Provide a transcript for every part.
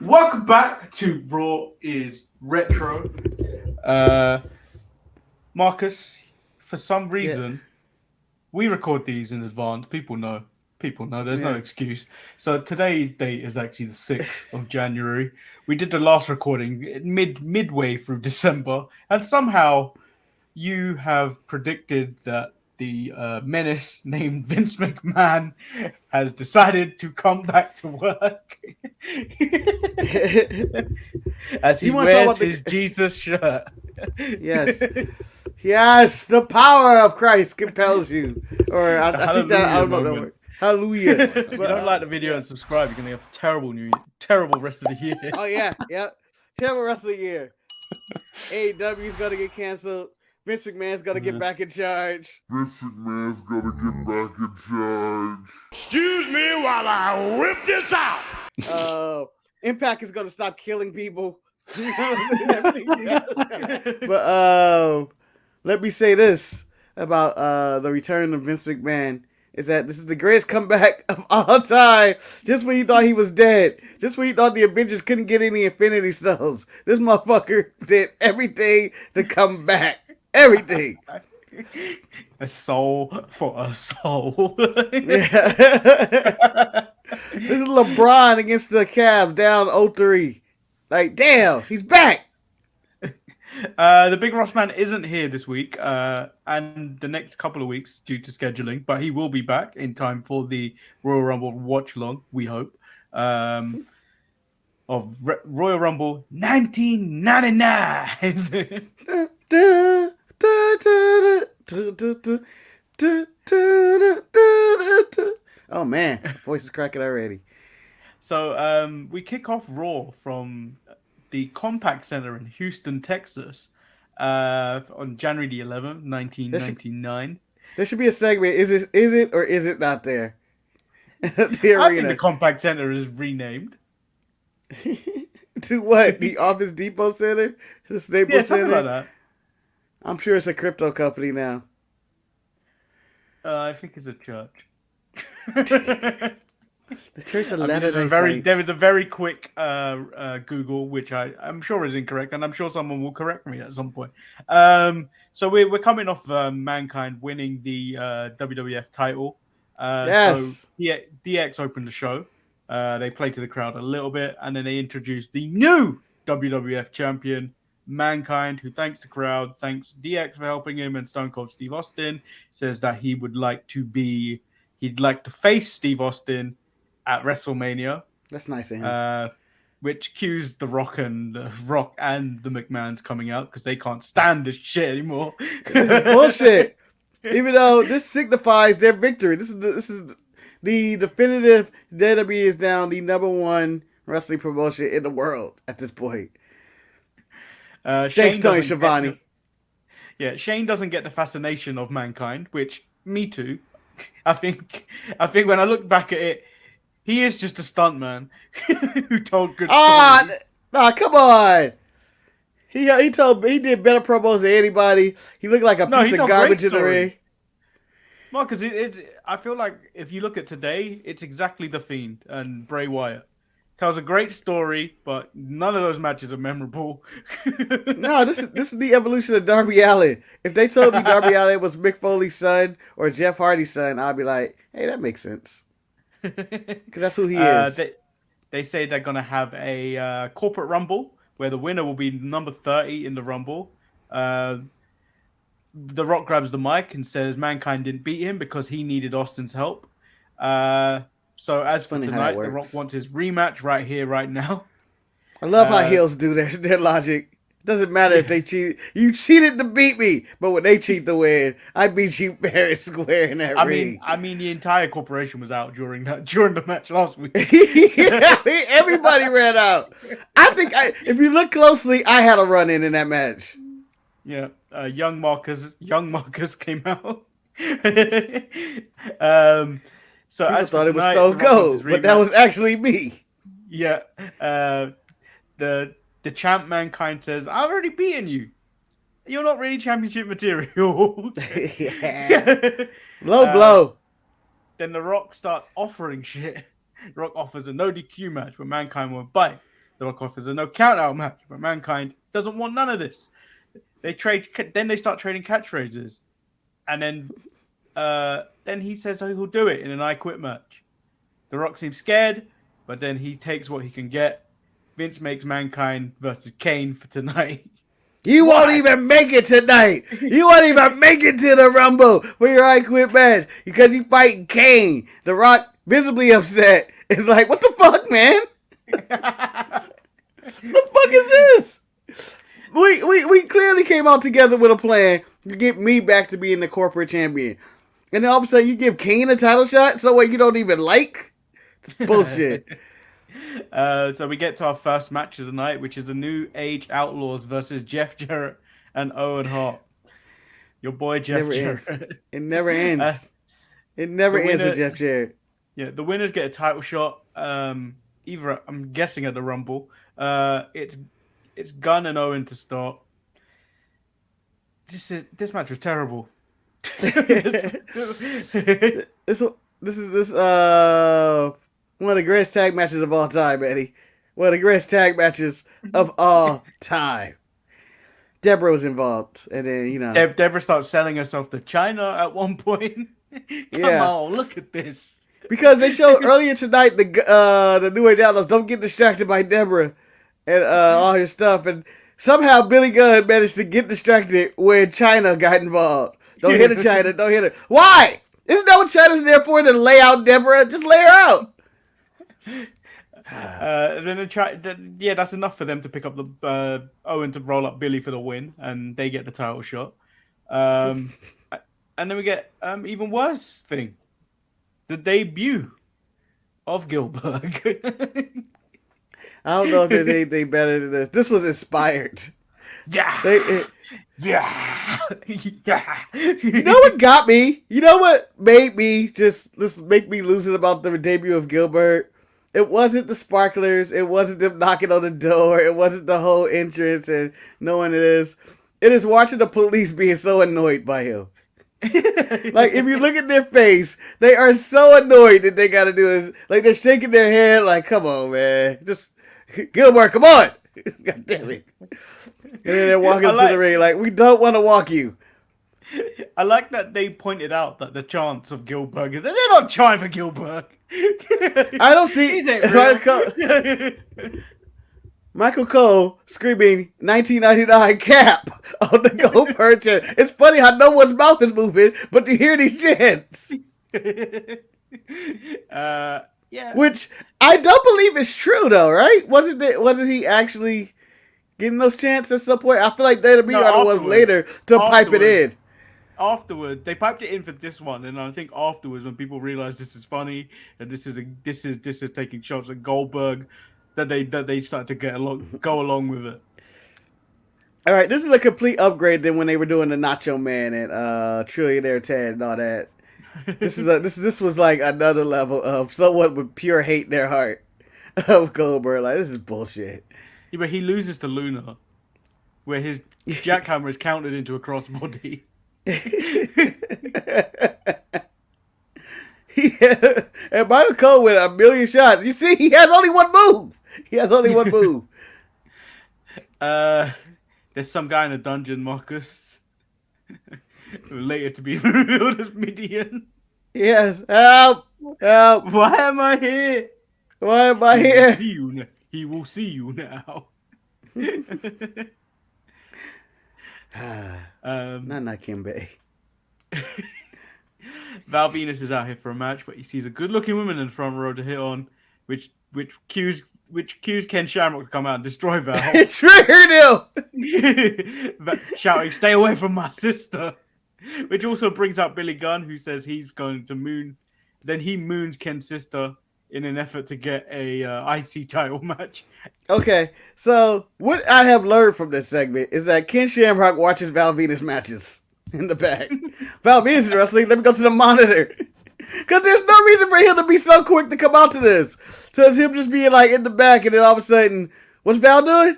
Welcome back to Raw is Retro. Marcus, for some Yeah, reason, we record these in advance. People know. People know. There's no yeah. excuse. So today's date is actually the 6th of January. We did the last recording midway through December, and somehow you have predicted that the menace named Vince McMahon has decided to come back to work as he You want to talk wears about his the? Jesus shirt. Yes, yes. The power of Christ compels you. Or The I think that I hallelujah don't know that moment. word. Hallelujah. If you But don't like the video yeah. and subscribe, you're gonna have a terrible rest of the year. Oh yeah, yeah. Terrible rest of the year. AEW's gonna get canceled. Vince McMahon's gonna get Yeah. back in charge. Vince McMahon's gonna get back in charge. Excuse me while I whip this out. Uh, Impact is gonna stop killing people. But let me say this about the return of Vince McMahon is that this is the greatest comeback of all time. Just when you thought he was dead, just when you thought the Avengers couldn't get any Infinity Stones, this motherfucker did everything to come back. Everything. A soul for a soul. Yeah. This is LeBron against the Cavs down 0-3. Like, damn, he's back. The big Ross man isn't here this week and the next couple of weeks due to scheduling, but he will be back in time for the Royal Rumble watch along, we hope, of Royal Rumble 1999. Oh man, voice is cracking already. So we kick off Raw from the Compact Center in Houston, Texas, on January the 11th, 1999. There should be a segment. Is it or is it not there? The I think the arena. Compact Center is renamed. To what? The Office Depot Center? The Staples Yeah, Center? something like that. I'm sure it's a crypto company now. I think it's a church. The Church of I mean, Latter-day Saints. there was a very quick Google, which I'm sure is incorrect, and I'm sure someone will correct me at some point. So we're coming off Mankind winning the WWF title. Yes. So DX opened the show. They played to the crowd a little bit, and then they introduced the new WWF champion, Mankind, who thanks the crowd, thanks DX for helping him, and Stone Cold Steve Austin says that he'd like to face Steve Austin at WrestleMania, That's nice of him. which cues the Rock and the McMahons coming out because they can't stand this shit anymore. This is bullshit. Even though this signifies their victory. This is the definitive WWE is now the #1 wrestling promotion in the world at this point. Thanks, Tony Schiavone. Shane doesn't get the fascination of Mankind, which me too. I think when I look back at it, he is just a stuntman who told good stories. Come on. He did better promos than anybody. He looked like a piece of garbage in the ring. No, because I feel like if you look at today, it's exactly the Fiend and Bray Wyatt. Tells a great story, but none of those matches are memorable. No, this is the evolution of Darby Allin. If they told me Darby Allin was Mick Foley's son or Jeff Hardy's son, I'd be like, hey, that makes sense. Because that's who he is. They say they're going to have a corporate rumble where the winner will be number 30 in the rumble. The Rock grabs the mic and says Mankind didn't beat him because he needed Austin's help. So as for tonight, The Rock wants his rematch right here, right now. I love how heels do their logic. It doesn't matter if they cheat. You cheated to beat me, but when they cheat to win, I beat you fair and square in that ring. I mean, the entire corporation was out during the match last week. Everybody ran out. I think if you look closely, I had a run in that match. Yeah, young Marcus came out. So People as thought it was tonight, Stone Cold, but that was actually me. Yeah, the champ Mankind says, "I've already beaten you. You're not really championship material." Yeah. Low blow. Then The Rock starts offering shit. Rock offers a no DQ match, but Mankind won't bite. The Rock offers a no count out match, but Mankind doesn't want none of this. They start trading catchphrases, and then he says he'll do it in an I Quit match. The Rock seems scared, but then he takes what he can get. Vince makes Mankind versus Kane for tonight. You won't even make it tonight. You won't even make it to the Rumble for your I Quit match because you fight Kane. The Rock visibly upset. It's like, what the fuck, man? What the fuck is this? We clearly came out together with a plan to get me back to being the corporate champion. And then all of a sudden you give Kane a title shot? So what, you don't even like? It's bullshit. So we get to our first match of the night, which is the New Age Outlaws versus Jeff Jarrett and Owen Hart. Your boy Jeff Jarrett. It never ends. It never ends with Jeff Jarrett. Yeah, the winners get a title shot. Either I'm guessing at the Rumble. It's Gunn and Owen to start. This match was terrible. This is one of the greatest tag matches of all time, Eddie. One of the greatest tag matches of all time. Deborah was involved, and then Deborah starts selling herself to Chyna at one point. Come on, look at this. Because they showed earlier tonight the New Age Outlaws don't get distracted by Deborah and all her stuff, and somehow Billy Gunn managed to get distracted when Chyna got involved. Don't hit her, Chyna. Don't hit her. Why? Isn't that what Chyna's there for? To lay out Deborah? Just lay her out. That's enough for them to pick up the Owen to roll up Billy for the win, and they get the title shot. And then we get even worse thing, the debut of Gilbert. I don't know if there's anything better than this. This was inspired. Yeah. Yeah. You know what got me? You know what made me make me lose it about the debut of Gilbert? It wasn't the sparklers. It wasn't them knocking on the door. It wasn't the whole entrance and knowing it is. It is watching the police being so annoyed by him. Like, if you look at their face, they are so annoyed that they got to do it. Like, they're shaking their head like, come on, man. Just, Gilbert, come on. God damn it. And then they're walking to the ring like, we don't want to walk you. I like that they pointed out that the chants of Gilbert is they're not trying for Gilbert. I don't see Michael Cole screaming 1999 cap on the Goldberg chant. It's funny how no one's mouth is moving, but you hear these chants. Yeah. Which I don't believe is true though, right? Wasn't he actually getting those chants at some point? I feel like they'd be on the ones later to pipe it in. Afterward, they piped it in for this one, and I think afterwards, when people realize this is funny and this is taking shots at Goldberg, that they start to go along with it. All right, this is a complete upgrade than when they were doing the Nacho Man and Trillionaire Ted and all that. This was like another level of someone with pure hate in their heart of Goldberg. Like, this is bullshit. Yeah, but he loses to Luna, where his jackhammer is counted into a crossbody. And Michael Cole with 1,000,000 shots. You see, he has only one move. There's some guy in a dungeon, Marcus, later to be revealed as Midian. Yes, help! Why am I here? He will see you now. Not Kimbe. Val Venus is out here for a match, but he sees a good-looking woman in the front row to hit on, which cues Ken Shamrock to come out and destroy Val. It triggered him! Shouting, "Stay away from my sister!" Which also brings up Billy Gunn, who says he's going to moon. Then he moons Ken's sister in an effort to get a IC title match. Okay, so what I have learned from this segment is that Ken Shamrock watches Val Venus matches in the back. Val Venus is wrestling. Let me go to the monitor. Because there's no reason for him to be so quick to come out to this. So it's him just being like in the back, and then all of a sudden, what's Val doing?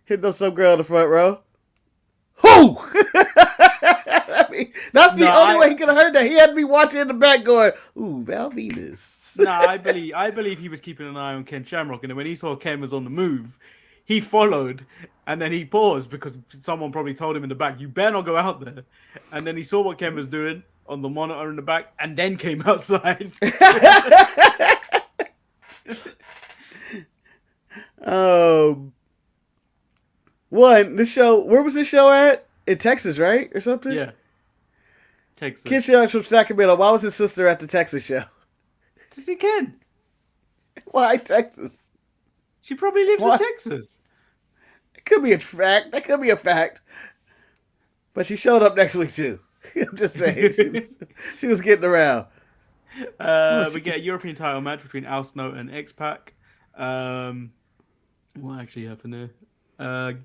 Hitting on some girl in the front row. Who? I mean, that's the only way he could have heard that. He had to be watching in the back going, ooh, Val Venus. No, I believe he was keeping an eye on Ken Shamrock, and then when he saw Ken was on the move, he followed, and then he paused because someone probably told him in the back, "You better not go out there." And then he saw what Ken was doing on the monitor in the back, and then came outside. The show. Where was the show at? In Texas, right, or something? Yeah, Texas. Ken Shamrock's from Sacramento. Why was his sister at the Texas show? To see Ken. Why Texas? She probably lives Why? in Texas. It could be a fact. That could be a fact. But she showed up next week too. I'm just saying. She was getting around. We get a European title match between Al Snow and X-Pac. What actually happened there?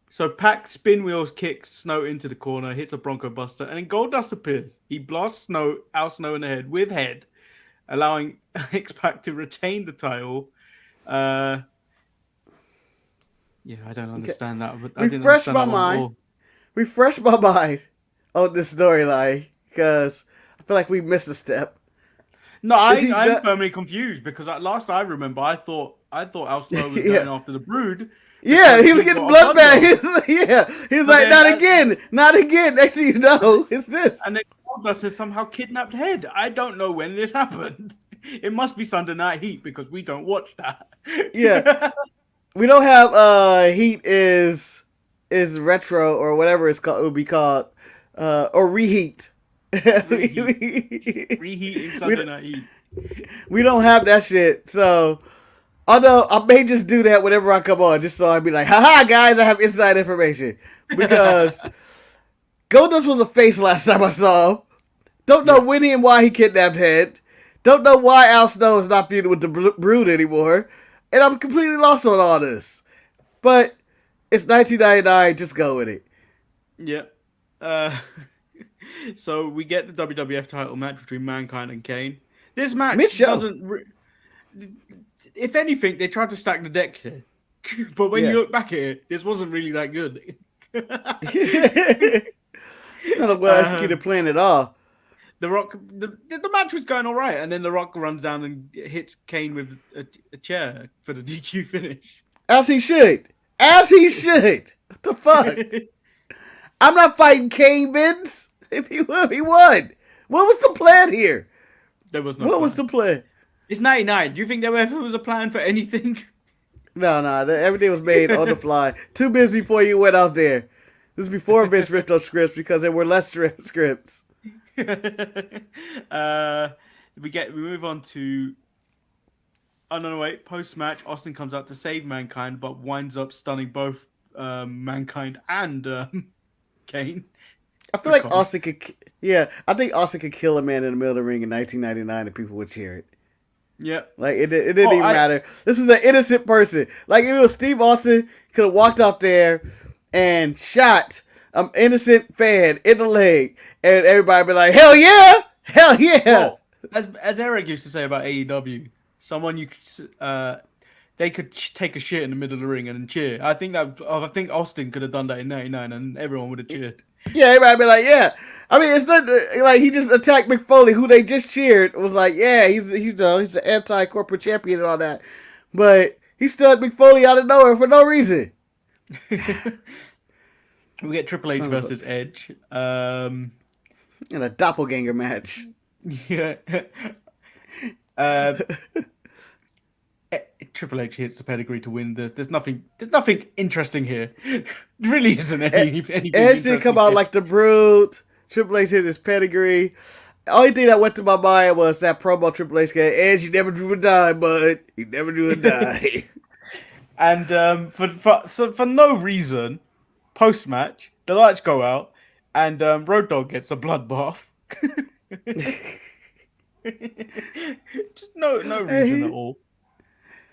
So Pac spin wheels kicks Snow into the corner, hits a Bronco Buster, and then Goldust appears. He blasts Al Snow in the head with head, allowing X-Pac to retain the title. Yeah, I don't understand that. But I didn't Refresh understand my that one at mind. all. Refresh my mind on this storyline because I feel like we missed a step. No, I'm that- firmly confused because last I remember, I thought Al Snow was Yeah. going after the Brood. Yeah, he was He's getting got a blood back. bloodbath. Yeah, he was But like, then not again. Next thing you know, it's this. And then Goldust has somehow kidnapped Head. I don't know when this happened. It must be Sunday Night Heat because we don't watch that. Yeah. We don't have Heat is retro or whatever it's called. It would be called or reheat. Reheating Sunday Night Heat. We don't have that shit. So although I may just do that whenever I come on, just so I'd be like, haha, guys, I have inside information. Because Goldust was a face last time I saw him. Don't know when and why he kidnapped Head. Don't know why Al Snow is not feuding with the Brood anymore. And I'm completely lost on all this. But it's 1999, just go with it. Yeah. So we get the WWF title match between Mankind and Kane. This match doesn't... If anything, they tried to stack the deck here. But when you look back at it, this wasn't really that good. Not a well-executed plan at all. The Rock, the match was going all right, and then The Rock runs down and hits Kane with a chair for the DQ finish. As he should. As he should. What the fuck? I'm not fighting Kane, Vince. If he would, he won. What was the plan here? There was no What plan. was the plan? It's 99. Do you think there ever was a plan for anything? No, everything was made on the fly. 2 minutes before you went out there. This is before Vince ripped those scripts because there were less scripts. We move on to... Oh, no, wait. Post-match, Austin comes out to save Mankind, but winds up stunning both Mankind and Kane. I feel like Austin could... Yeah, I think Austin could kill a man in the middle of the ring in 1999 and people would cheer it. Yeah. Like, it didn't even matter. This was an innocent person. Like, if it was Steve Austin, could have walked out there and shot an innocent fan in the leg, and everybody be like, hell yeah! Hell yeah! Well, as Eric used to say about AEW, they could take a shit in the middle of the ring and cheer. I think Austin could have done that in 99 and everyone would have cheered. Yeah, everybody be like, yeah. I mean, it's not like he just attacked Mick Foley, who they just cheered. Was like, yeah, he's an anti-corporate champion and all that. But he stunned Mick Foley out of nowhere for no reason. We get Triple H versus Edge. In a doppelganger match. Yeah. Triple H hits the pedigree to win this. There's nothing interesting here. There really isn't anything. Edge didn't come out like the Brood. Triple H hit his pedigree. The only thing that went to my mind was that promo Triple H gave. Edge, you never drew a dime, bud. You never drew a dime. And for no reason, post match, the lights go out, and Road Dogg gets a bloodbath. Just no reason at all.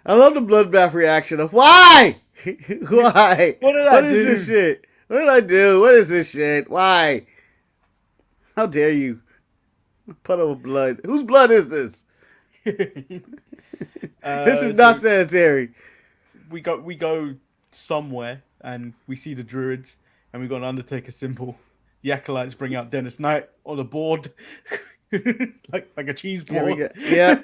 I love the bloodbath reaction of why? Why? What did I do? What is this shit? What did I do? What is this shit? Why? How dare you? Puddle of blood. Whose blood is this? This is not sanitary. We go somewhere and we see the Druids and we got an Undertaker symbol. The Acolytes bring out Dennis Knight on the board. like a cheese Here we board. go. Yeah.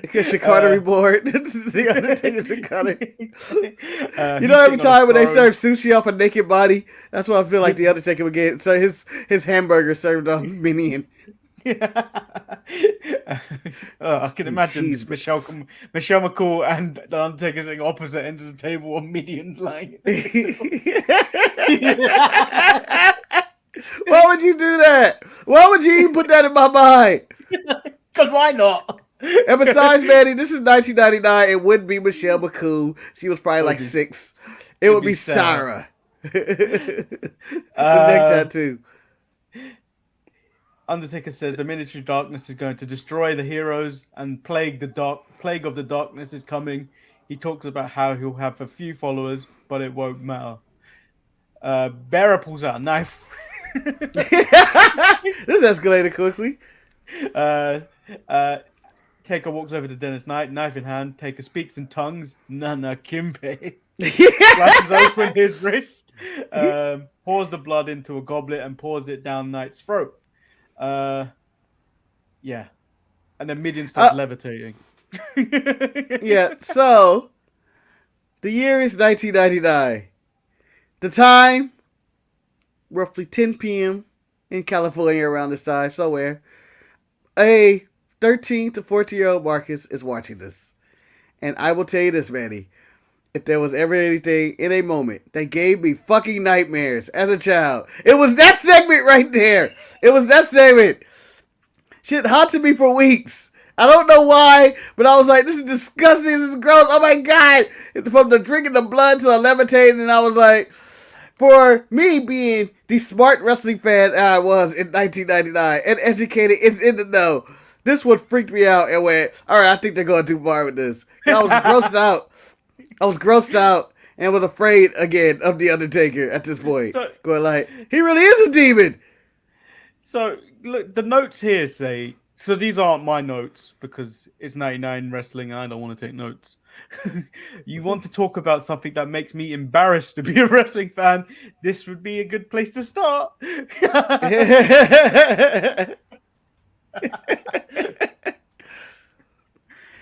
Charcuterie board. The Undertaker charcuterie. You know, every time when they serve sushi off a naked body, that's what I feel like the Undertaker would get. So his hamburger served on Minion. I can imagine Michelle McCool and the Undertaker sitting opposite ends of the table on Minions lying. Why would you do that? Why would you even put that in my mind? Because why not? And besides, Manny, this is 1999. It wouldn't be Michelle McCool. She was probably like 6. It would be Sarah. The neck tattoo. Undertaker says the Ministry of Darkness is going to destroy the heroes and plague of the darkness is coming. He talks about how he'll have a few followers, but it won't matter. Bearer pulls out a knife. This escalated quickly. Taker walks over to Dennis Knight, knife in hand. Taker speaks in tongues. Nana Kimbe. Slashes open his wrist. Pours the blood into a goblet and pours it down Knight's throat. Yeah. And then Midian starts levitating. Yeah, so the year is 1999. The time, roughly 10 p.m. in California around this time, somewhere. A 13 to 14-year-old Marcus is watching this. And I will tell you this, Manny. If there was ever anything in a moment that gave me fucking nightmares as a child, it was that segment right there. It was that segment. Shit haunted me for weeks. I don't know why, but I was like, this is disgusting. This is gross. Oh my God. From the drinking the blood to the levitating, and I was like, for me being the smart wrestling fan I was in 1999 and educated, it's in the know. This one freaked me out and went, all right, I think they're going too far with this. I was grossed out. I was grossed out and was afraid again of The Undertaker at this point. So, going like, he really is a demon. So, look, the notes here say, so these aren't my notes because it's 99 wrestling and I don't want to take notes. You want to talk about something that makes me embarrassed to be a wrestling fan, this would be a good place to start.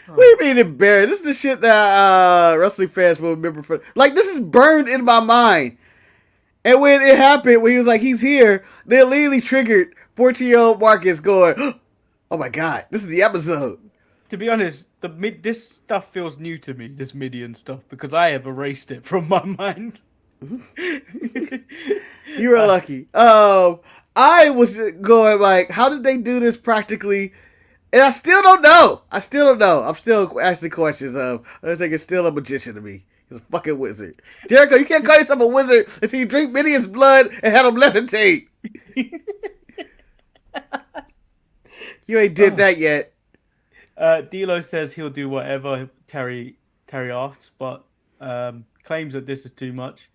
What do you mean embarrassed? This is the shit that wrestling fans will remember. Like, this is burned in my mind. And when it happened, when he was like, he's here, they immediately triggered 14-year-old Marcus going, oh my God, this is the episode. To be honest, this stuff feels new to me, this Midian stuff, because I have erased it from my mind. You were lucky. I was going like, how did they do this practically? And I still don't know. I'm still asking questions of, I think it's still a magician to me. He's a fucking wizard. Jericho, you can't call yourself a wizard until you drink Midian's blood and have him levitate. You ain't did that yet. D'Lo says he'll do whatever Terry asks, but claims that this is too much.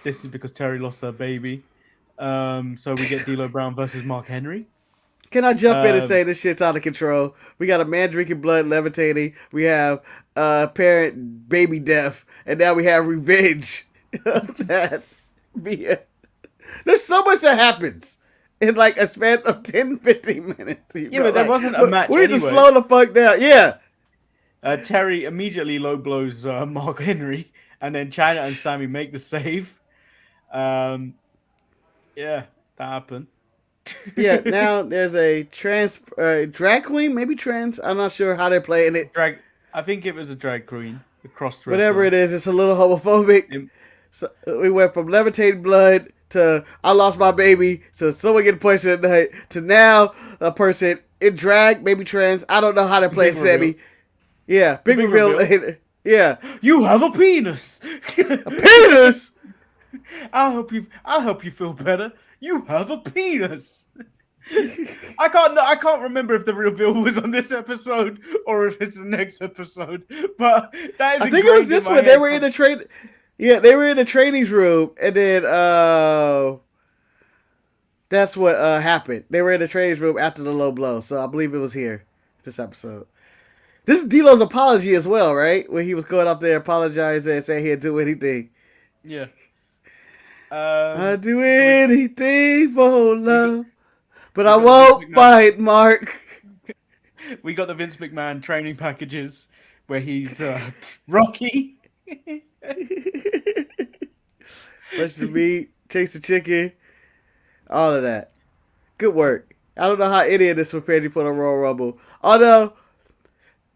This is because Terry lost her baby. So we get D'Lo Brown versus Mark Henry. Can I jump in and say this shit's out of control? We got a man drinking blood, levitating. We have parent baby death, and now we have revenge of that. There's so much that happens in like a span of 10, 15 minutes. Yeah, but there wasn't a match we anyway. need to slow the fuck down. Yeah. Terry immediately low blows Mark Henry, and then Chyna and Sammy make the save. Yeah, that happened. Yeah, now there's a drag queen, maybe trans. I'm not sure how they're playing it. I think it was a drag queen, a cross-dresser. Whatever it is, it's a little homophobic. So we went from levitating blood to I lost my baby to someone getting punched in the night to now a person in drag, maybe trans. I don't know how they're playing Sammy. Yeah, big reveal later. Yeah, you have a penis. A penis. I'll help you feel better. You have a penis. I can't remember if the reveal was on this episode or if it's the next episode. But that is. I think it was this one. They were in the train. Yeah, they were in the training room, and then that's what happened. They were in the training room after the low blow. So I believe it was here, this episode. This is D'Lo's apology as well, right? When he was going up there apologizing and saying he'd do anything. Yeah. I'd do anything for love, But We I got the won't Vince McMahon- fight, Mark. We got the Vince McMahon training packages where he's Rocky. Brush the meat, chase the chicken, all of that. Good work. I don't know how any of this prepared you for the Royal Rumble. Although,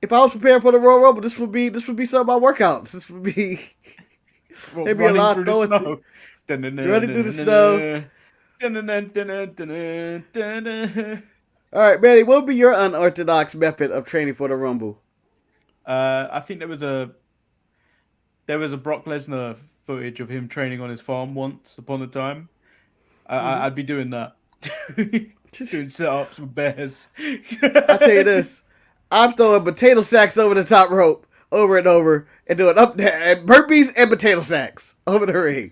if I was prepared for the Royal Rumble, this would be some of my workouts. This would be maybe a Running lot through the throwing snow. running through the snow. All right, Manny, what would be your unorthodox method of training for the Rumble? I think there was a Brock Lesnar footage of him training on his farm once upon a time. I'd be doing that. Doing sit-ups with bears. I'll tell you this. I'm throwing potato sacks over the top rope over and over and doing up and burpees and potato sacks over the ring.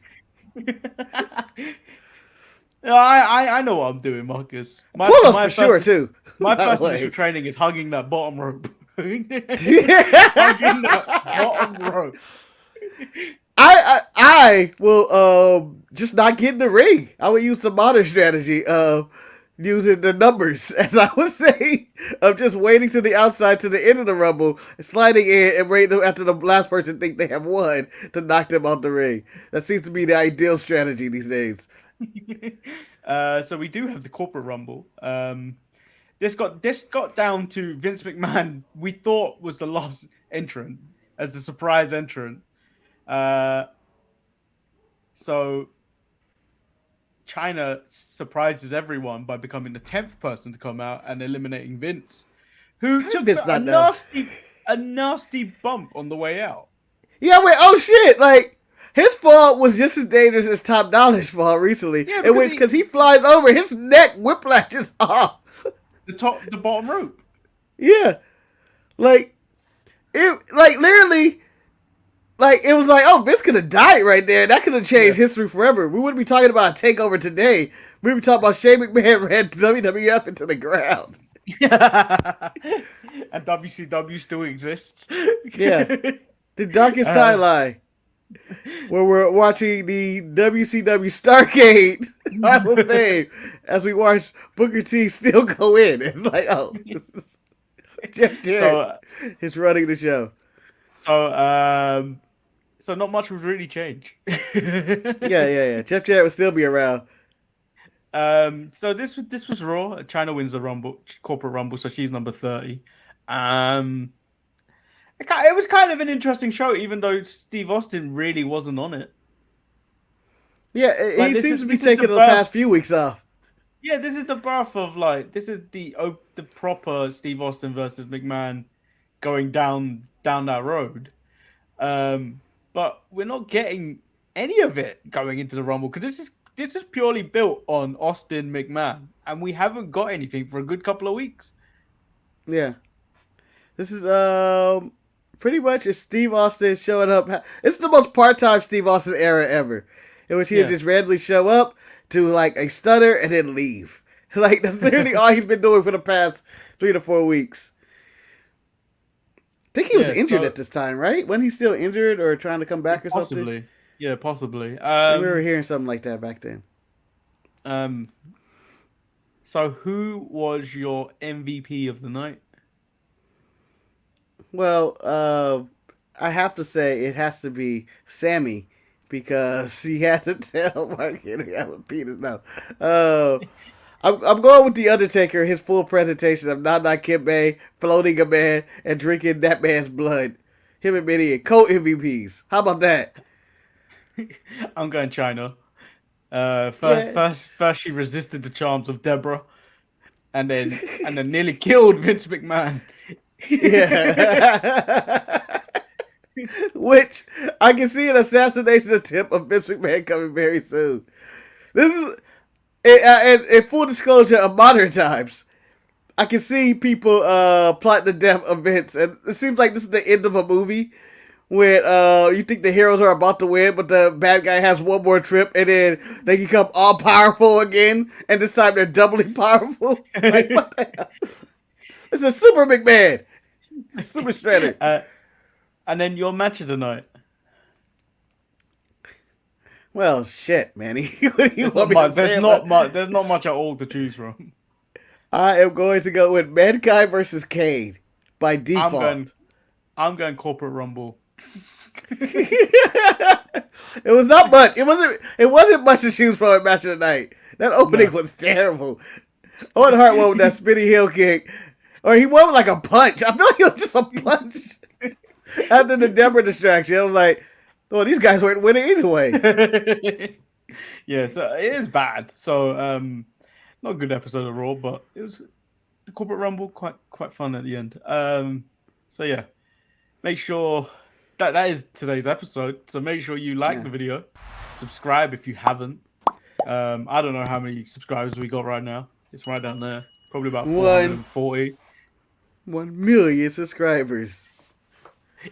No, I know what I'm doing, Marcus. Pull-ups for sure, too. My by the first way. initial training is hugging that bottom rope. Hugging that bottom rope. I will just not get in the ring. I would use the modern strategy of using the numbers, as I would say, of just waiting to the outside to the end of the Rumble, sliding in and waiting after the last person think they have won to knock them out the ring. That seems to be the ideal strategy these days. So we do have the corporate Rumble. This got down to Vince McMahon. We thought was the last entrant as the surprise entrant. So Chyna surprises everyone by becoming the 10th person to come out and eliminating Vince, who took a nasty bump on the way out. Yeah, wait, oh shit, like, his fall was just as dangerous as Top Dollar's fall recently, Yeah, in which, because he flies over, his neck whiplashes off. The bottom rope. Yeah. Like, literally, like, it was like, oh, Vince could have died right there. That could have changed history forever. We wouldn't be talking about a takeover today. We'd be talking about Shane McMahon ran WWF into the ground. And WCW still exists. Yeah. The darkest timeline. Where we're watching the WCW Starcade Hall of Fame as we watch Booker T still go in. It's like, oh, Jeff Jarrett is running the show. So not much would really change. Yeah. Jeff Jarrett would still be around. So this was Raw. Chyna wins the Rumble, corporate Rumble, so she's number 30. It was kind of an interesting show, even though Steve Austin really wasn't on it. Yeah, he seems to be taking the past few weeks off. Yeah, this is the birth of the proper Steve Austin versus McMahon going down that road. But we're not getting any of it going into the Rumble because this is purely built on Austin McMahon, and we haven't got anything for a good couple of weeks. Yeah, this is pretty much is Steve Austin showing up. It's the most part-time Steve Austin era ever, in which he would just randomly show up, do like a stutter, and then leave. Like that's literally all he's been doing for the past 3 to 4 weeks. I think he was injured at this time, right? Wasn't he still injured or trying to come back or something? Yeah, possibly. We were hearing something like that back then. So who was your MVP of the night? Well, I have to say it has to be Sammy because he had to tell Mark Henry I'm a penis now. I'm going with The Undertaker, his full presentation of Nana Kimbe, floating a man, and drinking that man's blood. Him and Manny, co-MVPs. How about that? I'm going Chyna. First she resisted the charms of Deborah, and then nearly killed Vince McMahon. Yeah. Which I can see an assassination attempt of Vince McMahon coming very soon. This is, in full disclosure of modern times, I can see people plotting the death of Vince, and it seems like this is the end of a movie where you think the heroes are about to win, but the bad guy has one more trip, and then they become all powerful again, and this time they're doubly powerful. Like, what the hell? It's a Super McMahon. Super Shredder. And then your match of the night. Well, shit, Manny. What do you want me to say? There's not much at all to choose from. I am going to go with Mankind versus Kane by default. I'm going corporate rumble. It was not much. It wasn't much to choose from at match of the night. That opening was terrible. Owen Hart won with that spinning heel kick. Or he won with like a punch. I feel like it was just a punch. After the Deborah distraction, I was like, well, these guys weren't winning anyway. Yeah, so it is bad. So not a good episode of Raw, but it was the corporate rumble quite fun at the end. So yeah. Make sure that is today's episode. So make sure you like the video, subscribe if you haven't. I don't know how many subscribers we got right now. It's right down there. Probably about 440. 1 million subscribers.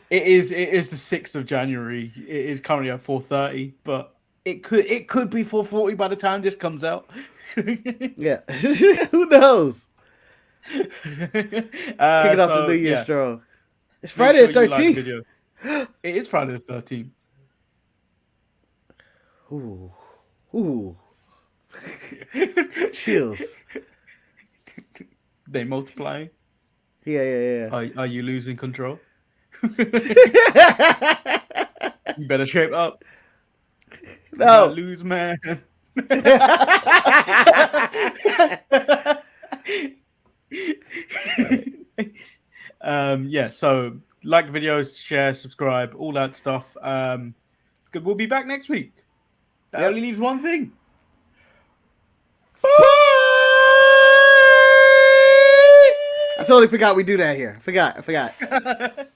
It is the 6th of January. It is currently at 430, but it could be 440 by the time this comes out. Yeah. Who knows? Kick it off the New Year strong. It's Friday the 13th. It is Friday the 13th. Ooh. Chills. They multiplying. Yeah. Are you losing control? You better shape up. No. Lose, man. So like videos, share, subscribe, all that stuff. We'll be back next week. That only leaves one thing. I totally forgot we do that here. I forgot.